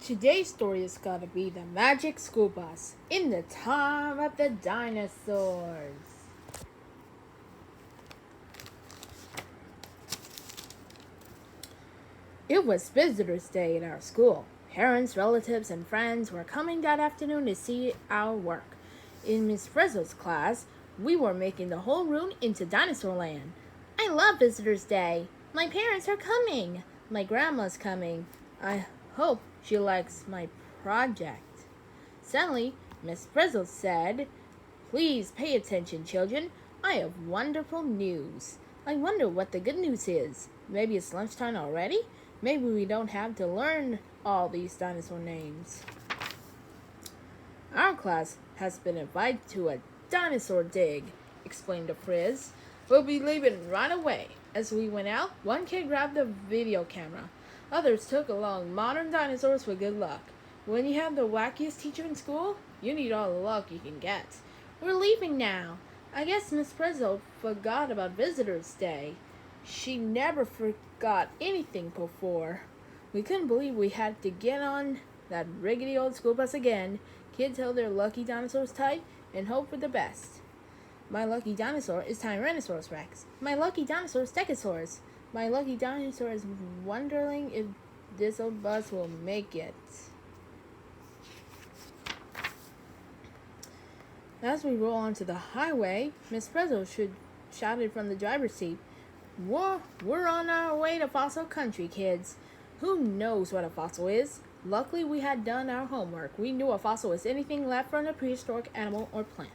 Today's story is gonna be the magic school bus in the time of the dinosaurs. It was visitors' day at our school. Parents, relatives, and friends were coming that afternoon to see our work. In Miss Frizzle's class, we were making the whole room into dinosaur land. I love visitors' day. My parents are coming. My grandma's coming. I hope she likes my project. Suddenly, Miss Frizzle said, "Please pay attention, children. I have wonderful news. I wonder what the good news is. Maybe it's lunchtime already? Maybe we don't have to learn all these dinosaur names." "Our class has been invited to a dinosaur dig," explained the Frizz. "We'll be leaving right away." As we went out, one kid grabbed a video camera. Others took along modern dinosaurs for good luck. When you have the wackiest teacher in school, you need all the luck you can get. "We're leaving now. I guess Miss Frizzle forgot about Visitors' Day. She never forgot anything before." We couldn't believe we had to get on that rickety old school bus again. Kids held their lucky dinosaurs tight and hoped for the best. "My lucky dinosaur is Tyrannosaurus Rex. My lucky dinosaur is Stegosaurus. My lucky dinosaur is wondering if this old bus will make it." As we roll onto the highway, Miss Frizzle shouted from the driver's seat, We're on our way to fossil country, kids. Who knows what a fossil is? Luckily, we had done our homework. We knew a fossil is anything left from a prehistoric animal or plant.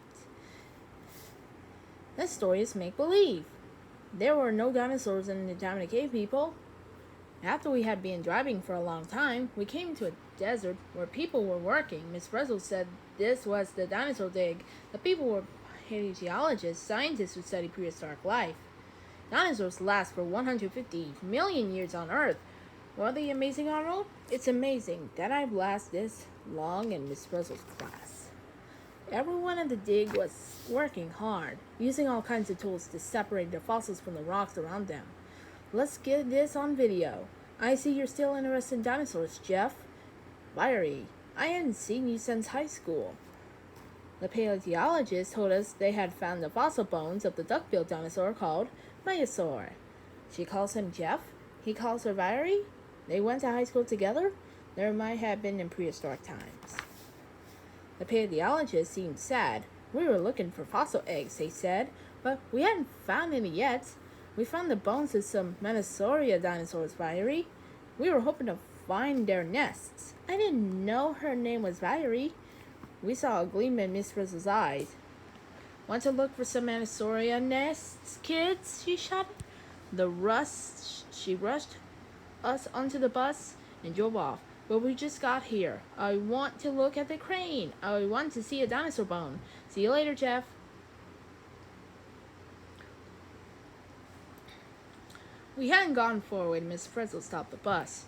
This story is make-believe. There were no dinosaurs in the time of the cave people. After we had been driving for a long time, we came to a desert where people were working. Miss Frizzle said this was the dinosaur dig. The people were paleontologists, scientists who study prehistoric life. Dinosaurs last for 150 million years on Earth. What are they amazing, Arnold? It's amazing that I've lasted this long in Miss Frizzle's class. Everyone at the dig was working hard, using all kinds of tools to separate the fossils from the rocks around them. "Let's get this on video. I see you're still interested in dinosaurs, Jeff." "Fiery, I hadn't seen you since high school." The paleontologist told us they had found the fossil bones of the duck-billed dinosaur called Dinosaur. She calls him Jeff. He calls her Fiery. They went to high school together. There might have been in prehistoric times. The paleontologist seemed sad. "We were looking for fossil eggs," they said, "but we hadn't found any yet. We found the bones of some Menosauria dinosaurs, Fiery. We were hoping to find their nests." "I didn't know her name was Fiery." We saw a gleam in Miss Frizzle's eyes. "Want to look for some Menosauria nests, kids?" she shouted. She rushed us onto the bus and drove off. "But we just got here. I want to look at the crane. I want to see a dinosaur bone. See you later, Jeff." We hadn't gone far when Miss Frizzle stopped the bus.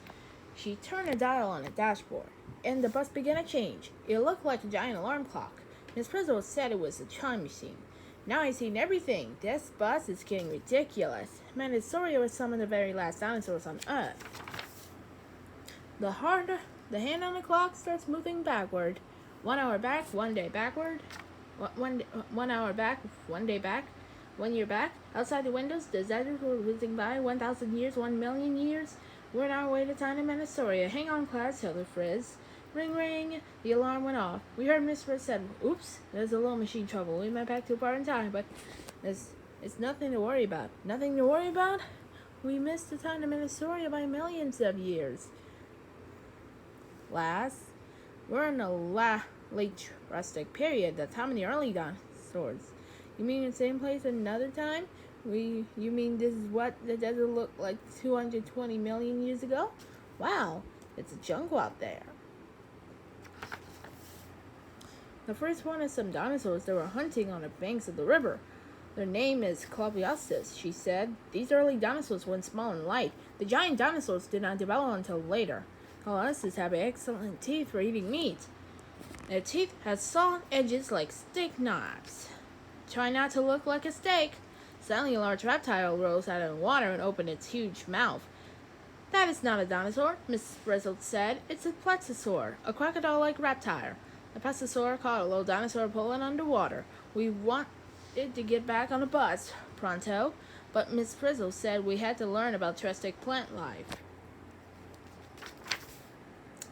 She turned a dial on the dashboard, and the bus began to change. It looked like a giant alarm clock. Miss Frizzle said it was a chime machine. "Now I've seen everything. This bus is getting ridiculous." Menosauria was some of the very last dinosaurs on Earth. The hand on the clock starts moving backward. 1 hour back, 1 day backward. 1 hour back, 1 day back. 1 year back. Outside the windows, the desert were whizzing by. 1,000 years, 1,000,000 years. We're on our way to tiny Menosauria. "Hang on, class," yelled the Frizz. Ring, ring. The alarm went off. We heard Miss Frizz said, "Oops, there's a little machine trouble. We went back too far in time, but it's nothing to worry about." "Nothing to worry about?" "We missed the time of Menosauria by millions of years." We're in the late Jurassic period, the time of the early dinosaurs. "You mean the same place another time? You mean this is what the desert looked like 220 million years ago? Wow, it's a jungle out there." The first one is some dinosaurs that were hunting on the banks of the river. "Their name is Cloviostis," she said. "These early dinosaurs were small and light. The giant dinosaurs did not develop until later. Cloviostis have excellent teeth for eating meat. Their teeth have soft edges like steak knives. Try not to look like a steak." Suddenly, a large reptile rose out of the water and opened its huge mouth. That is not a dinosaur, Miss Frizzle said. It's a plesiosaur, a crocodile-like reptile. The plesiosaur caught a little dinosaur pulling underwater. We wanted to get back on the bus pronto, but Miss Frizzle said we had to learn about terrestrial plant life.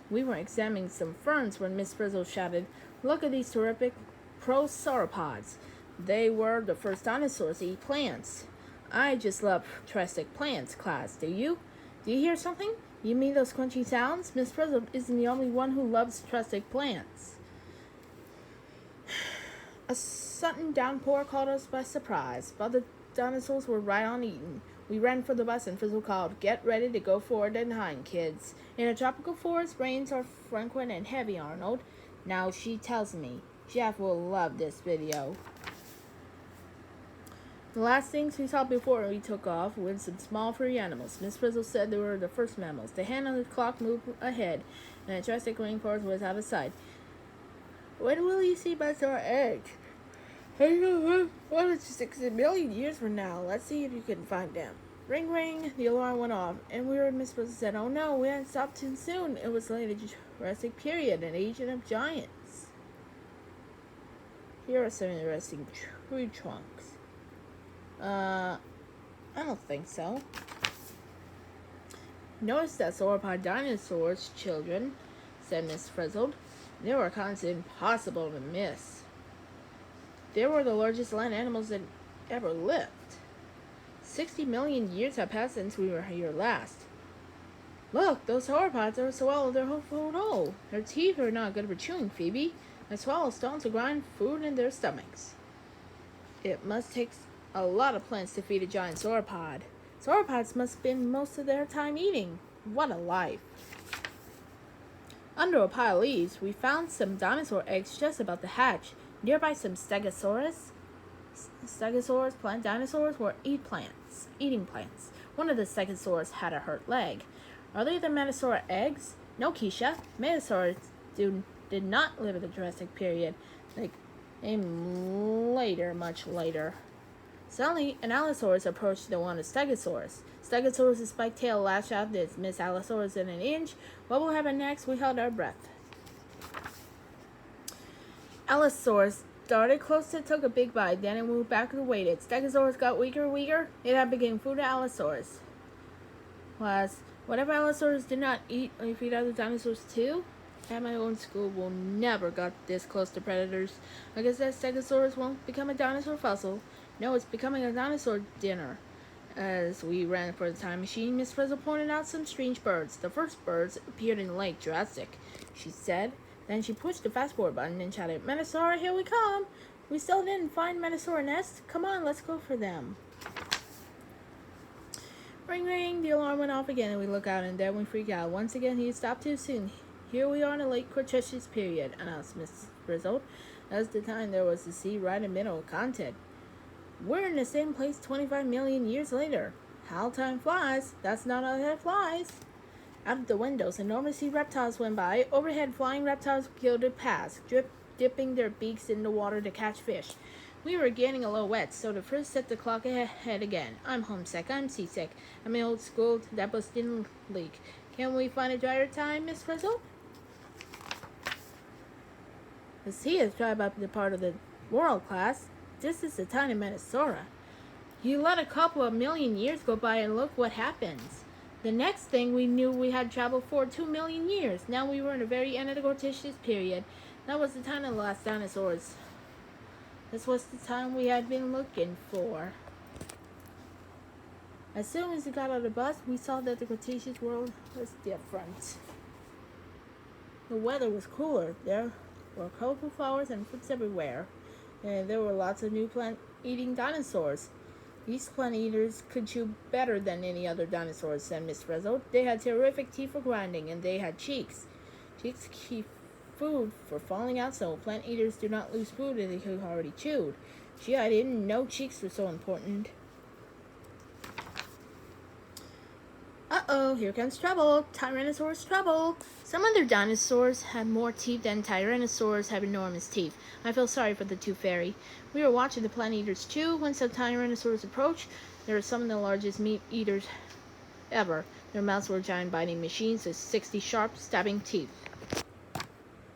We were examining some ferns when Miss Frizzle shouted, "Look at these terrific prosauropods. They were the first dinosaurs to eat plants." I just love terrestrial plants, class. Do you? Do you hear something? You mean those crunchy sounds? Miss Frizzle isn't the only one who loves terrestrial plants. A sudden downpour caught us by surprise, but the dinosaurs were right on eating. We ran for the bus and Frizzle called, "Get ready to go forward and behind, kids." In a tropical forest, rains are frequent and heavy, Arnold. Now she tells me. Jeff will love this video. The last things we saw before we took off were some small furry animals. Miss Frizzle said they were the first mammals. The hand on the clock moved ahead, and a Jurassic rainforest was out of sight. When will you see dinosaur eggs? I don't know. Well, it's 6 million years from now. Let's see if you can find them. Ring, ring. The alarm went off, and we heard Miss Frizzle said, "Oh no, we hadn't stopped too soon. It was late in the Jurassic period, an age of giants." Here are some interesting tree trunks. I don't think so. Notice that sauropod dinosaurs, children, said Miss Frizzle. They were considered impossible to miss. They were the largest land animals that ever lived. 60 million years have passed since we were here last. Look, those sauropods are swallowed their whole food whole. Their teeth are not good for chewing, Phoebe. They swallow stones to grind food in their stomachs. It must take a lot of plants to feed a giant sauropod. Sauropods must spend most of their time eating. What a life. Under a pile of leaves, we found some dinosaur eggs just about to hatch. Nearby, some stegosaurus. Stegosaurs, plant dinosaurs, were eating plants. One of the stegosaurs had a hurt leg. Are they the Metasaur eggs? No, Keisha. Metasaurs did not live in the Jurassic period. They came later, much later. Suddenly, an Allosaurus approached the one of Stegosaurus. Stegosaurus' spiked tail lashed out at Miss Allosaurus in an inch. What will happen next? We held our breath. Allosaurus darted close and took a big bite, then it moved back and waited. Stegosaurus got weaker and weaker. It had become food to Allosaurus. Whatever Allosaurus did not eat, we feed other dinosaurs too? At my own school, we'll never got this close to predators. I guess that Stegosaurus won't become a dinosaur fossil. No, it's becoming a dinosaur dinner. As we ran for the time machine, Miss Frizzle pointed out some strange birds. The first birds appeared in Lake Jurassic, she said. Then she pushed the fast forward button and shouted, "Metasaur, here we come! We still didn't find Metasaur nests. Come on, let's go for them." Ring, ring. The alarm went off again, and we look out, and then we freak out. Once again, he stopped too soon. "Here we are in the late Cretaceous period," announced Miss Frizzle. That's the time there was the sea right in the middle of content. We're in the same place 25 million years later. How time flies. That's not how it flies. Out of the windows, enormous sea reptiles went by. Overhead, flying reptiles gilded past, dipping their beaks in the water to catch fish. We were getting a little wet, so the first set the clock ahead again. I'm homesick. I'm seasick. I'm in old school. That bus didn't leak. Can we find a drier time, Miss Frizzle? The sea has dried up the part of the world, class. This is the tiny Metasaura. You let a couple of million years go by and look what happens. The next thing we knew, we had traveled for 2 million years. Now we were in the very end of the Cretaceous period. That was the time of the last dinosaurs. This was the time we had been looking for. As soon as we got out of the bus, we saw that the Cretaceous world was different. The weather was cooler. There were colorful flowers and fruits everywhere. And there were lots of new plant-eating dinosaurs. These plant-eaters could chew better than any other dinosaurs, said Miss Frizzle. They had terrific teeth for grinding, and they had cheeks. Cheeks keep food for falling out, so plant-eaters do not lose food that they have already chewed. Gee, I didn't know cheeks were so important. Uh-oh, here comes trouble. Tyrannosaurus trouble. Some other dinosaurs had more teeth than Tyrannosaurs have enormous teeth. I feel sorry for the tooth fairy. We were watching the plant eaters chew when some Tyrannosaurs approached. They were some of the largest meat eaters ever. Their mouths were giant biting machines with 60 sharp, stabbing teeth.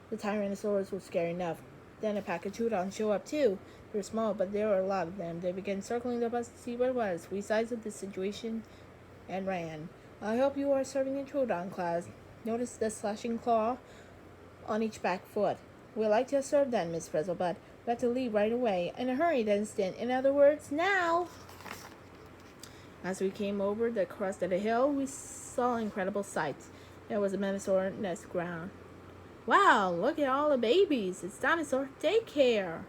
The Tyrannosaurs were scary enough. Then a pack of Troodons showed up too. They were small, but there were a lot of them. They began circling the bus to see what it was. We sized up the situation and ran. I hope you are serving in Troodon class. Notice the slashing claw on each back foot. We'd like to serve then, Miss Frizzle, but we have to leave right away. In a hurry, that instant. In other words, now. As we came over the crest of the hill, we saw incredible sights. There was a dinosaur nest ground. Wow, look at all the babies. It's dinosaur daycare.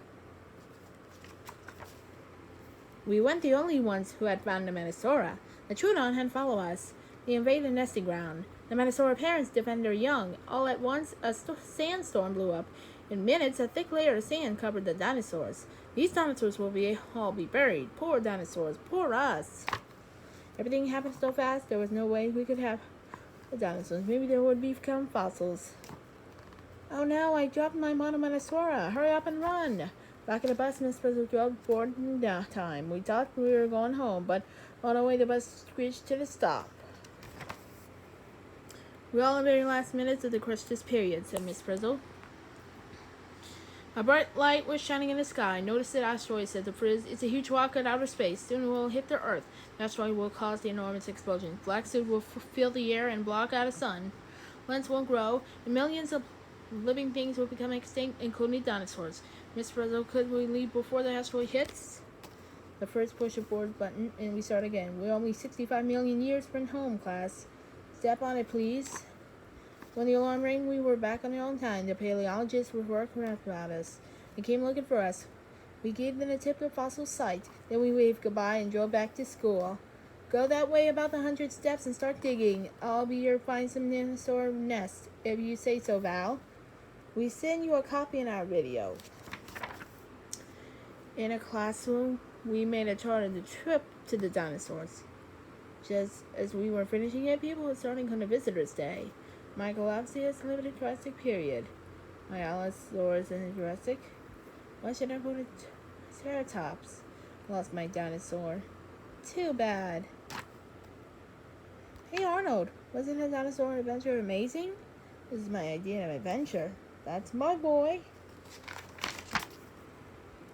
We weren't the only ones who had found the Manosaura. The Troodon had followed us. They invaded the nesting ground. The Manosaura parents defended their young. All at once, a sandstorm blew up. In minutes, a thick layer of sand covered the dinosaurs. These dinosaurs will all be buried. Poor dinosaurs. Poor us. Everything happened so fast, there was no way we could have the dinosaurs. Maybe they would become fossils. Oh no, I dropped my Monomanosaura. Hurry up and run. Back at the bus, Miss Frizzle drove forward in time. We thought we were going home, but on our way, the bus screeched to the stop. We're all in the very last minutes of the Christmas period, said Miss Frizzle. A bright light was shining in the sky. Notice the asteroid, said the Frizz. It's a huge rock in outer space. Soon it will hit the Earth. The asteroid will cause the enormous explosion. Black soot will fill the air and block out the sun. Plants won't grow, and millions of living things will become extinct, including dinosaurs. Miss Frizzle, could we leave before the asteroid hits? The Frizz pushed the board button, and we start again. We're only 65 million years from home, class. Step on it, please. When the alarm rang, we were back on our own time. The paleologists were working about us. They came looking for us. We gave them a tip of fossil site. Then we waved goodbye and drove back to school. Go that way about the 100 steps and start digging. I'll be here to find some dinosaur nests, if you say so, Val. We send you a copy in our video. In a classroom, we made a chart of the trip to the dinosaurs. Just as we were finishing it, people were starting on the Visitor's Day. My Galapagos lived in the Jurassic period. My Allosaurus in the Jurassic. Why should I put a Triceratops? Lost my dinosaur. Too bad. Hey Arnold, wasn't a dinosaur adventure amazing? This is my idea of adventure. That's my boy.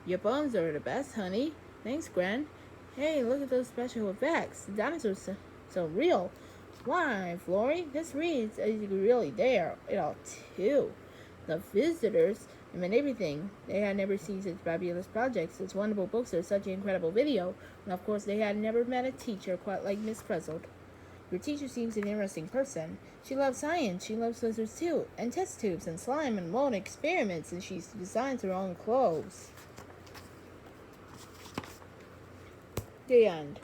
Your bones are the best, honey. Thanks, Gran. Hey, look at those special effects. The dinosaurs are so real. Why, Flory? This reads as you really there. It all too. The visitors, I mean everything. They had never seen such fabulous projects, such wonderful books, or such incredible video. And of course, they had never met a teacher quite like Miss Frizzle. Your teacher seems an interesting person. She loves science. She loves lizards too, and test tubes, and slime, and mold experiments, and she designs her own clothes. The end.